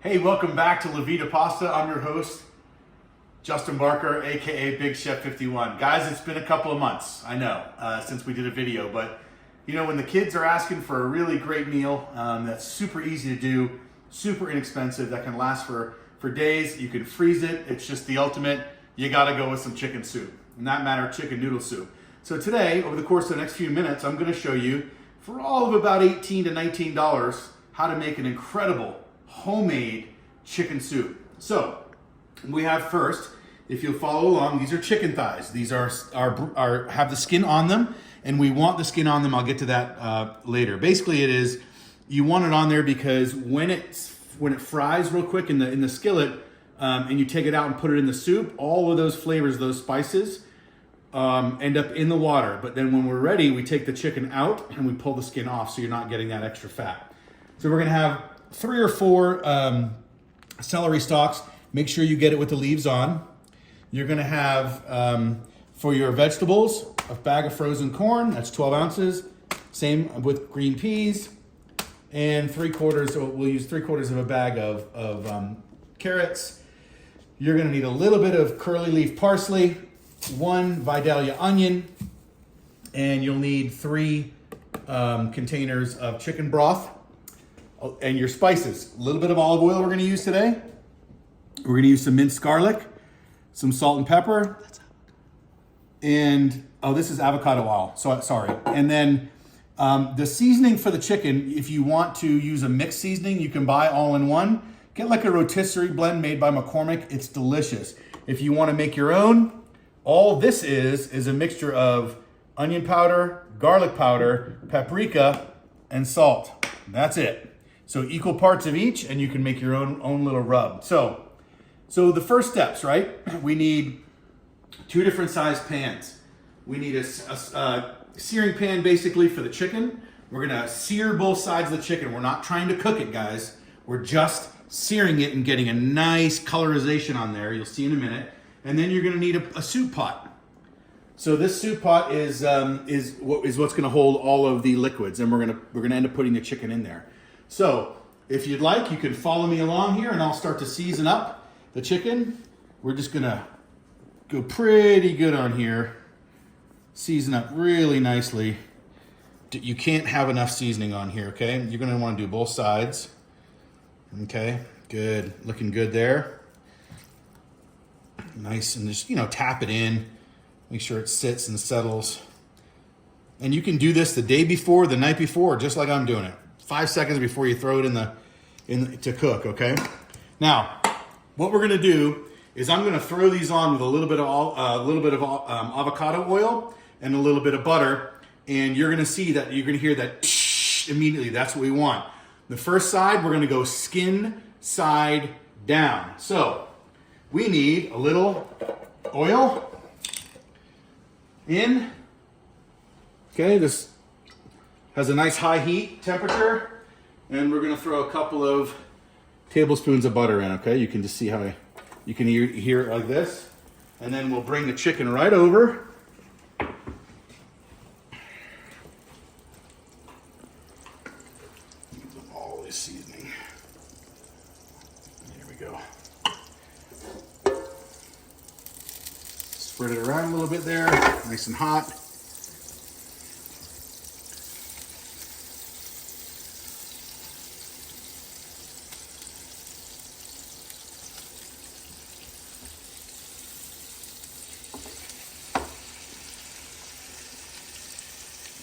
Hey, welcome back to La Vida Pasta. I'm your host, Justin Barker, aka Big Chef 51. Guys, it's been a couple of months, I know, since we did a video, but you know, when the kids are asking for a really great meal that's super easy to do, super inexpensive, that can last for days, you can freeze it, it's just the ultimate, you gotta go with some chicken soup. In that matter, chicken noodle soup. So today, over the course of the next few minutes, I'm gonna show you, for all of about $18 to $19, how to make an incredible homemade chicken soup. So we have first, if you'll follow along, these are chicken thighs. These are have the skin on them, and we want the skin on them. I'll get to that later. Basically, it is you want it on there because when it fries real quick in the skillet, and you take it out and put it in the soup, all of those flavors, those spices, end up in the water. But then when we're ready, we take the chicken out and we pull the skin off, so you're not getting that extra fat. So we're gonna have 3 or 4 celery stalks. Make sure you get it with the leaves on. You're gonna have, for your vegetables, a bag of frozen corn, that's 12 ounces. Same with green peas. And we'll use 3/4 of a bag of carrots. You're gonna need a little bit of curly leaf parsley, 1 Vidalia onion, and you'll need 3 containers of chicken broth. And your spices, a little bit of olive oil we're gonna use today. We're gonna use some minced garlic, some salt and pepper, and, this is avocado oil, so sorry. And then the seasoning for the chicken, if you want to use a mixed seasoning, you can buy all in one. Get like a rotisserie blend made by McCormick, it's delicious. If you wanna make your own, all this is a mixture of onion powder, garlic powder, paprika, and salt. That's it. So equal parts of each, and you can make your own little rub. So the first steps, right? We need 2 different size pans. We need a searing pan basically for the chicken. We're gonna sear both sides of the chicken. We're not trying to cook it, guys. We're just searing it and getting a nice colorization on there. You'll see in a minute. And then you're gonna need a soup pot. So this soup pot is what's gonna hold all of the liquids, and we're gonna end up putting the chicken in there. So if you'd like, you can follow me along here, and I'll start to season up the chicken. We're just gonna go pretty good on here. Season up really nicely. You can't have enough seasoning on here, okay? You're gonna wanna do both sides. Okay, good, looking good there. Nice, and just, tap it in. Make sure it sits and settles. And you can do this the day before, the night before, just like I'm doing it. 5 seconds before you throw it to cook, okay? Now, what we're gonna do is I'm gonna throw these on with a little bit of avocado oil and a little bit of butter, and you're gonna hear that immediately. That's what we want. The first side, we're gonna go skin side down. So we need a little oil in. Okay, this has a nice high heat temperature, and we're gonna throw a couple of tablespoons of butter in, okay? You can just see how you can hear it like this. And then we'll bring the chicken right over. All this seasoning. There we go. Spread it around a little bit there, nice and hot.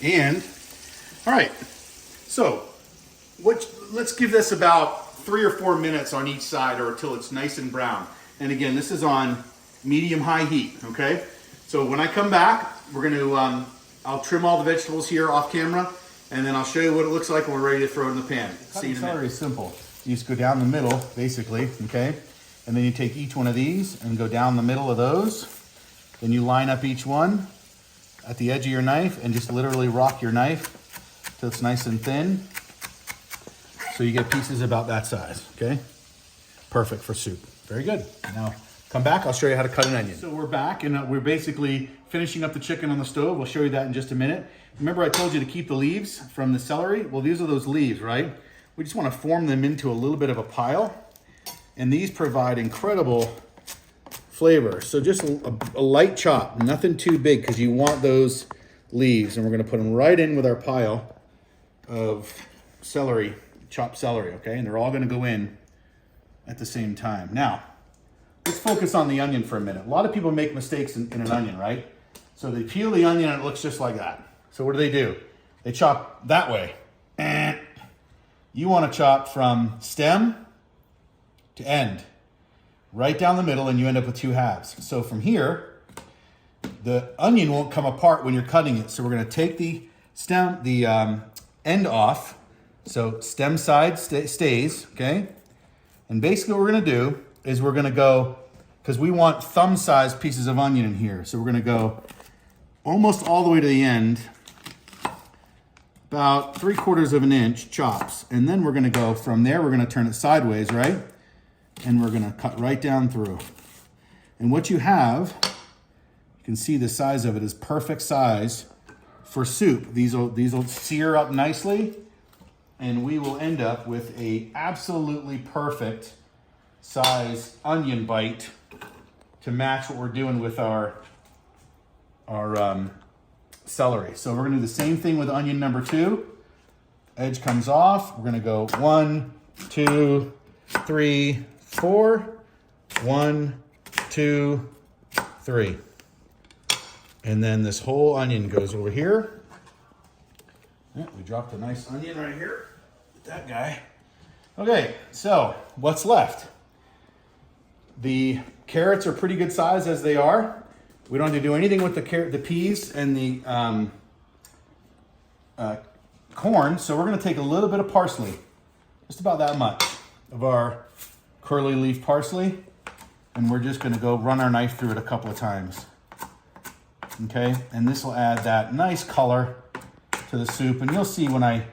And, all right, so let's give this about 3 or 4 minutes on each side, or until it's nice and brown. And again, this is on medium-high heat, okay? So when I come back, we're gonna, I'll trim all the vegetables here off camera, and then I'll show you what it looks like when we're ready to throw it in the pan. See you in a minute. It's simple. You just go down the middle, basically, okay? And then you take each one of these and go down the middle of those. Then you line up each one at the edge of your knife and just literally rock your knife till it's nice and thin. So you get pieces about that size, okay? Perfect for soup. Very good. Now, come back, I'll show you how to cut an onion. So we're back, and we're basically finishing up the chicken on the stove. We'll show you that in just a minute. Remember I told you to keep the leaves from the celery? Well, these are those leaves, right? We just want to form them into a little bit of a pile. and these provide incredible flavor. So just a light chop, nothing too big, because you want those leaves. And we're gonna put them right in with our pile of celery, chopped celery, okay? And they're all gonna go in at the same time. Now, let's focus on the onion for a minute. A lot of people make mistakes in an onion, right? So they peel the onion and it looks just like that. So what do? They chop that way. And you wanna chop from stem to end, right down the middle, and you end up with 2 halves. So from here, the onion won't come apart when you're cutting it. So we're gonna take the stem, the end off. So stem side stays, okay? And basically what we're gonna do is we're gonna go, because we want thumb-sized pieces of onion in here. So we're gonna go almost all the way to the end, about 3/4 of an inch chops. And then we're gonna go from there, we're gonna turn it sideways, right? And we're gonna cut right down through. And what you have, you can see the size of it is perfect size for soup. These will sear up nicely, and we will end up with a absolutely perfect size onion bite to match what we're doing with our celery. So we're gonna do the same thing with onion number 2. Edge comes off. We're gonna go 1, 2, 3, 4. 1, 2, 3. And then this whole onion goes over here. Yeah, we dropped a nice onion right here. That guy. Okay, so what's left? The carrots are pretty good size as they are. We don't have to do anything with the peas and the corn. So we're gonna take a little bit of parsley, just about that much of our curly leaf parsley. And we're just gonna go run our knife through it a couple of times. Okay, and this will add that nice color to the soup. And you'll see when I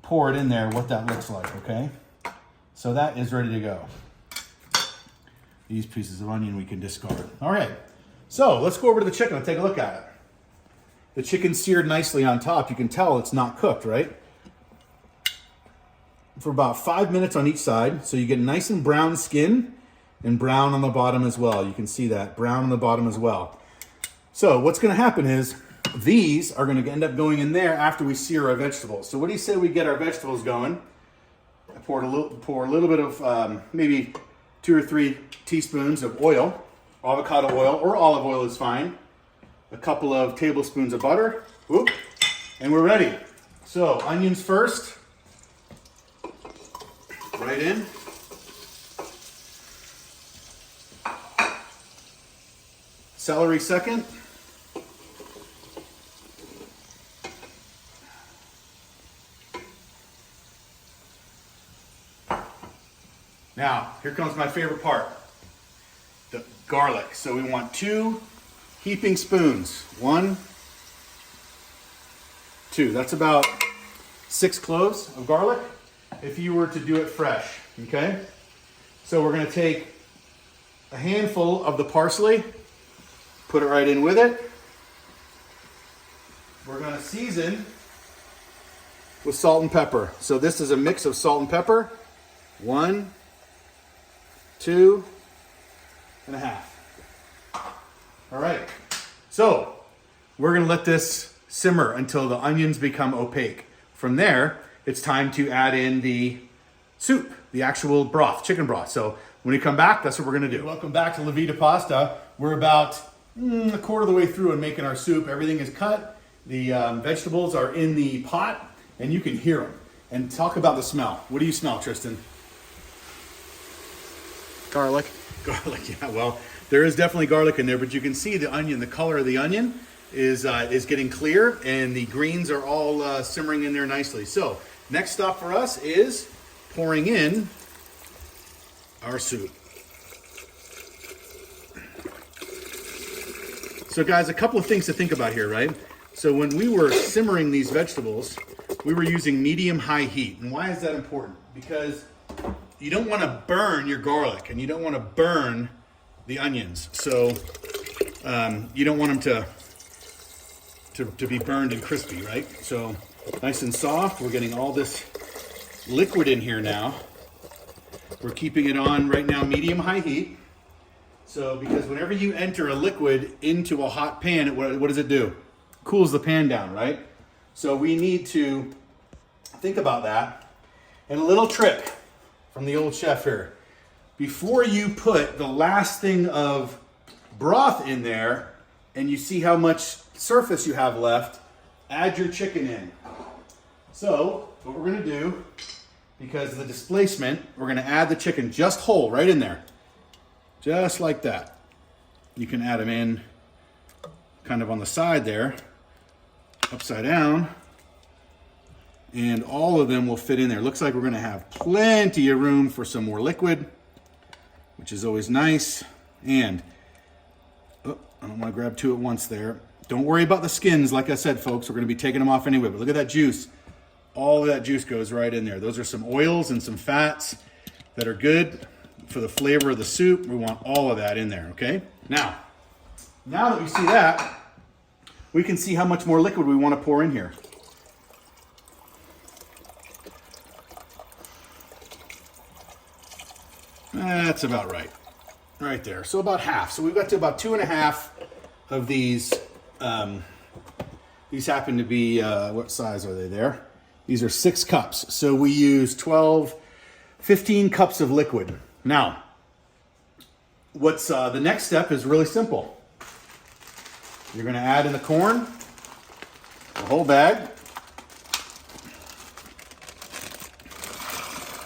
pour it in there what that looks like, okay? So that is ready to go. These pieces of onion we can discard. All right, so let's go over to the chicken and take a look at it. The chicken's seared nicely on top. You can tell it's not cooked, right? For about 5 minutes on each side. So you get nice and brown skin and brown on the bottom as well. You can see that, brown on the bottom as well. So what's gonna happen is these are gonna end up going in there after we sear our vegetables. So what do you say we get our vegetables going? I pour a little bit of maybe 2 or 3 teaspoons of oil, avocado oil or olive oil is fine. A couple of tablespoons of butter, whoop, and we're ready. So onions first, right in. Celery second. Now, here comes my favorite part, the garlic. So we want 2 heaping spoons. 1, 2. That's about 6 cloves of garlic if you were to do it fresh, okay? So we're gonna take a handful of the parsley, put it right in with it. We're gonna season with salt and pepper. So this is a mix of salt and pepper. 1, 2 and a half. All right, so we're gonna let this simmer until the onions become opaque. From there, it's time to add in the soup, the actual broth, chicken broth. So when we come back, that's what we're gonna do. Welcome back to La Vita Pasta. We're about a quarter of the way through in making our soup. Everything is cut. The vegetables are in the pot and you can hear them. And talk about the smell. What do you smell, Tristan? Garlic. Garlic, yeah, well, there is definitely garlic in there, but you can see the onion, the color of the onion is getting clear and the greens are all simmering in there nicely. So next stop for us is pouring in our soup. So guys, a couple of things to think about here, right? So when we were simmering these vegetables, we were using medium-high heat. And why is that important? Because you don't want to burn your garlic and you don't want to burn the onions. So you don't want them to be burned and crispy, right? So nice and soft. We're getting all this liquid in here now. We're keeping it on right now medium-high heat. So, because whenever you enter a liquid into a hot pan, what does it do? Cools the pan down, right? So we need to think about that. And a little trick from the old chef here. Before you put the last thing of broth in there, and you see how much surface you have left, add your chicken in. So, what we're gonna do, because of the displacement, we're gonna add the chicken just whole, right in there. Just like that. You can add them in kind of on the side there, upside down, and all of them will fit in there. Looks like we're gonna have plenty of room for some more liquid, which is always nice. And, oh, I don't wanna grab two at once there. Don't worry about the skins. Like I said, folks, we're gonna be taking them off anyway, but look at that juice. All of that juice goes right in there. Those are some oils and some fats that are good for the flavor of the soup. We want all of that in there, okay? Now that we see that, we can see how much more liquid we want to pour in here. That's about right. Right there. So about half. So we've got to about 2.5 of these. These happen to be, what size are they there? These are 6 cups. So we use 15 cups of liquid. Now, what's the next step is really simple. You're going to add in the corn, the whole bag,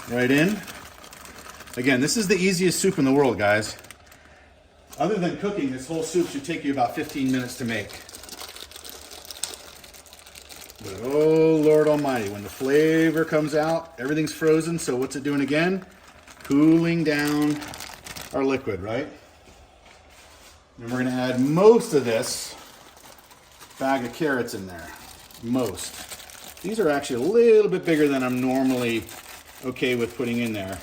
right in. Again, this is the easiest soup in the world, guys. Other than cooking, this whole soup should take you about 15 minutes to make. But oh Lord Almighty, when the flavor comes out, everything's frozen, so what's it doing again? Cooling down our liquid, right? And we're gonna add most of this bag of carrots in there, most. These are actually a little bit bigger than I'm normally okay with putting in there,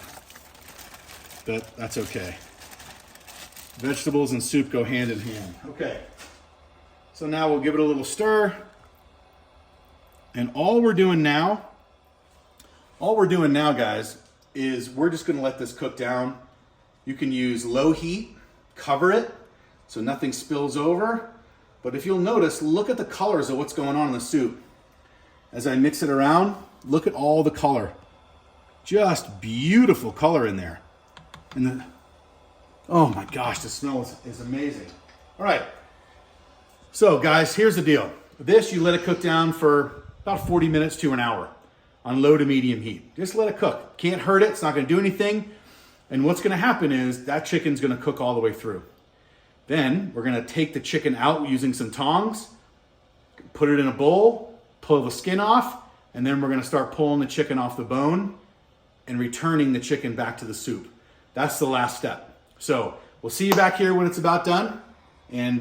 but that's okay. Vegetables and soup go hand in hand. Okay, so now we'll give it a little stir. And all we're doing now, guys, is we're just gonna let this cook down. You can use low heat, cover it, so nothing spills over. But if you'll notice, look at the colors of what's going on in the soup. As I mix it around, look at all the color. Just beautiful color in there. And oh my gosh, the smell is amazing. All right, so guys, here's the deal. This, you let it cook down for about 40 minutes to an hour on low to medium heat. Just let it cook. Can't hurt it, it's not gonna do anything. And what's gonna happen is that chicken's gonna cook all the way through. Then we're gonna take the chicken out using some tongs, put it in a bowl, pull the skin off, and then we're gonna start pulling the chicken off the bone and returning the chicken back to the soup. That's the last step. So we'll see you back here when it's about done, and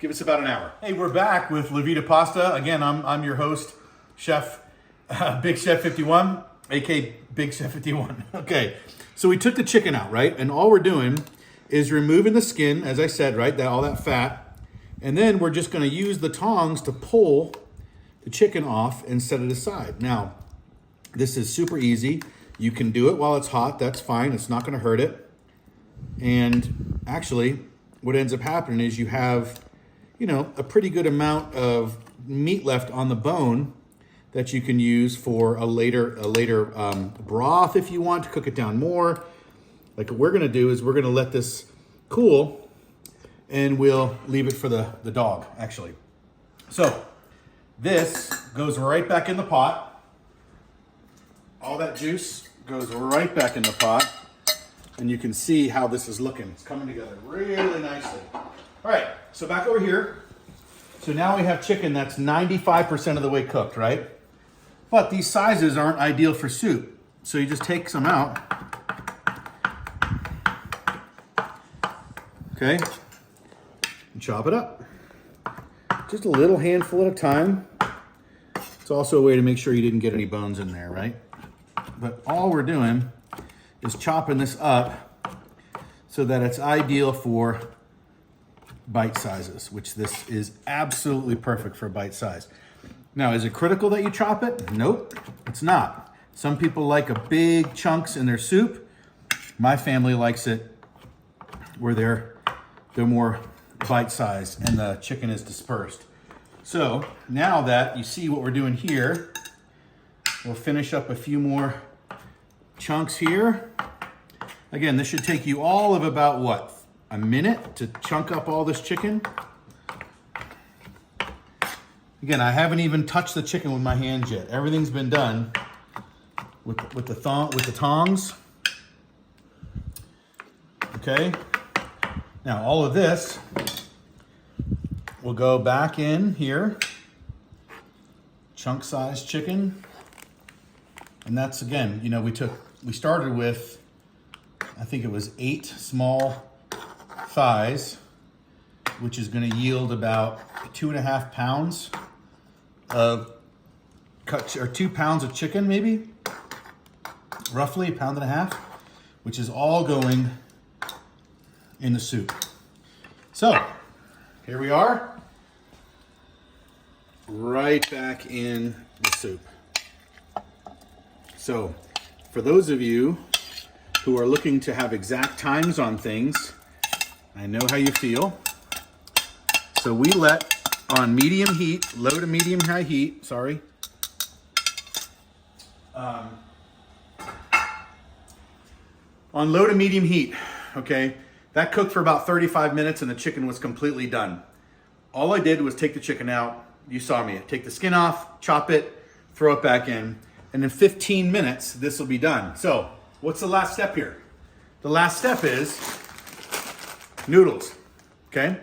give us about an hour. Hey, we're back with La Vita Pasta. Again, I'm your host, Chef Big Chef 51, aka Big Chef 51. Okay, so we took the chicken out, right? And all we're doing is removing the skin, as I said, right? All that fat. And then we're just gonna use the tongs to pull the chicken off and set it aside. Now, this is super easy. You can do it while it's hot, that's fine. It's not gonna hurt it. And actually, what ends up happening is you have, you know, a pretty good amount of meat left on the bone that you can use for a later broth if you want to cook it down more. Like what we're gonna do is we're gonna let this cool and we'll leave it for the dog, actually. So this goes right back in the pot. All that juice goes right back in the pot. And you can see how this is looking. It's coming together really nicely. All right, so back over here. So now we have chicken that's 95% of the way cooked, right? But these sizes aren't ideal for soup. So you just take some out. Okay, and chop it up. Just a little handful at a time. It's also a way to make sure you didn't get any bones in there, right? But all we're doing is chopping this up so that it's ideal for bite sizes, which this is absolutely perfect for bite size. Now, is it critical that you chop it? Nope, it's not. Some people like a big chunks in their soup. My family likes it where they're more bite-sized and the chicken is dispersed. So now that you see what we're doing here, we'll finish up a few more chunks here. Again, this should take you all of about what? A minute to chunk up all this chicken. Again, I haven't even touched the chicken with my hands yet. Everything's been done with the tongs. Okay. Now all of this will go back in here. Chunk-sized chicken. And that's, again, you know, we started with, I think it was 8 small thighs, which is going to yield about 2.5 pounds of cut, or 2 pounds of chicken, maybe, roughly 1.5 pounds, which is all going in the soup. So here we are, right back in the soup. So for those of you who are looking to have exact times on things, I know how you feel. So we let on medium heat, low to medium high heat, sorry. On low to medium heat, okay? That cooked for about 35 minutes and the chicken was completely done. All I did was take the chicken out. You saw me. Take the skin off, chop it, throw it back in. And in 15 minutes, this will be done. So what's the last step here? The last step is noodles, okay?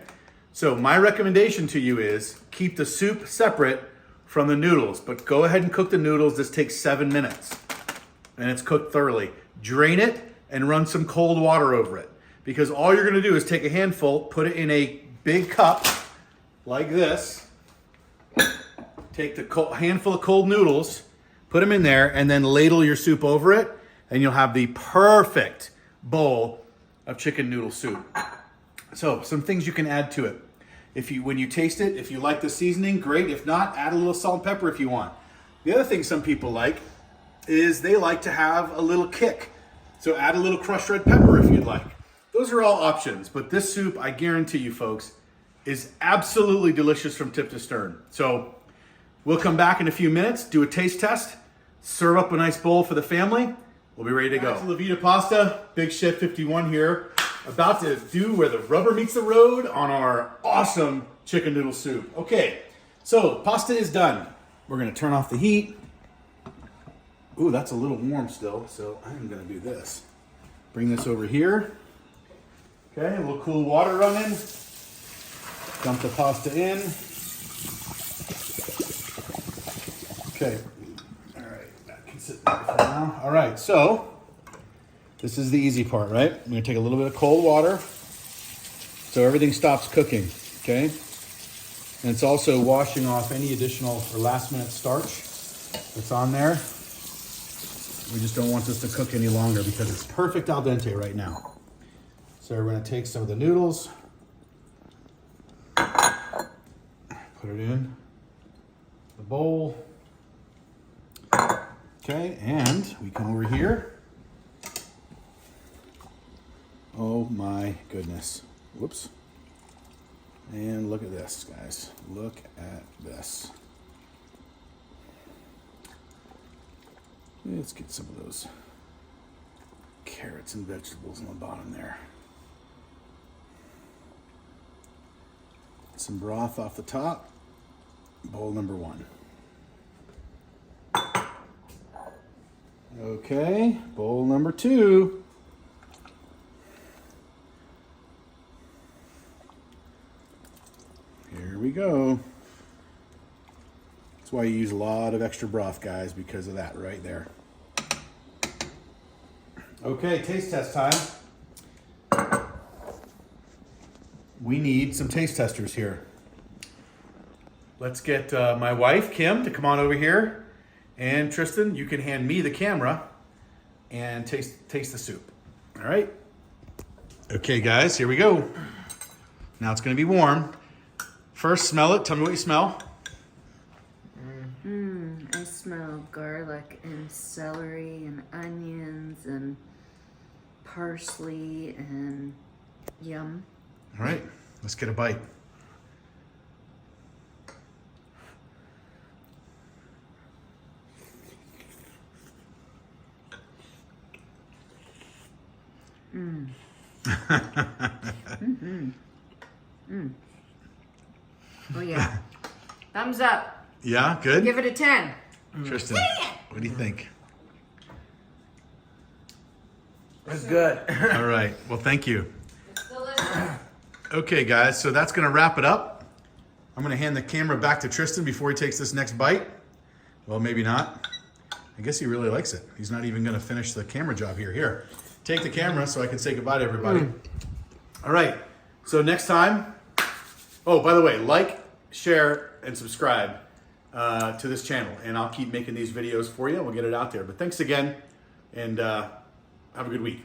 So my recommendation to you is keep the soup separate from the noodles, but go ahead and cook the noodles. This takes 7 minutes and it's cooked thoroughly. Drain it and run some cold water over it, because all you're gonna do is take a handful, put it in a big cup like this, take the handful of cold noodles, put them in there, and then ladle your soup over it, and you'll have the perfect bowl of chicken noodle soup. So some things you can add to it. When you taste it, if you like the seasoning, great. If not, add a little salt and pepper if you want. The other thing some people like is they like to have a little kick. So add a little crushed red pepper if you'd like. Those are all options, but this soup, I guarantee you folks, is absolutely delicious from tip to stern. So we'll come back in a few minutes, do a taste test, serve up a nice bowl for the family. We'll be ready to go. La Vita Pasta, BigChef 51 here, about to do where the rubber meets the road on our awesome chicken noodle soup. Okay, so pasta is done. We're gonna turn off the heat. Ooh, that's a little warm still, so I'm gonna do this. Bring this over here. Okay, a little cool water running. Dump the pasta in. Okay, all right, that can sit there for now. All right, so this is the easy part, right? I'm gonna take a little bit of cold water so everything stops cooking, okay? And it's also washing off any additional or last minute starch that's on there. We just don't want this to cook any longer because it's perfect al dente right now. So we're gonna take some of the noodles, put it in the bowl. Okay, and we come over here. Oh my goodness. Whoops. And look at this, guys. Look at this. Let's get some of those carrots and vegetables on the bottom there. Some broth off the top. Bowl number 1. Okay, bowl number 2. Here we go. That's why you use a lot of extra broth, guys, because of that right there. Okay, taste test time. We need some taste testers here. Let's get my wife, Kim, to come on over here. And Tristan, you can hand me the camera and taste the soup. All right? Okay, guys, here we go. Now it's gonna be warm. First, smell it. Tell me what you smell. I can smell garlic and celery and onions and parsley and yum. All right, let's get a bite. Mm. Oh yeah. Thumbs up. Yeah, good? Give it a 10. Tristan, what do you think? That's good. All right, well, thank you. It's delicious. Okay, guys, so that's gonna wrap it up. I'm gonna hand the camera back to Tristan before he takes this next bite. Well, maybe not. I guess he really likes it. He's not even gonna finish the camera job here. Here, take the camera so I can say goodbye to everybody. All right, so next time, oh, by the way, like, share, and subscribe to this channel, and I'll keep making these videos for you. We'll get it out there. But thanks again, and have a good week.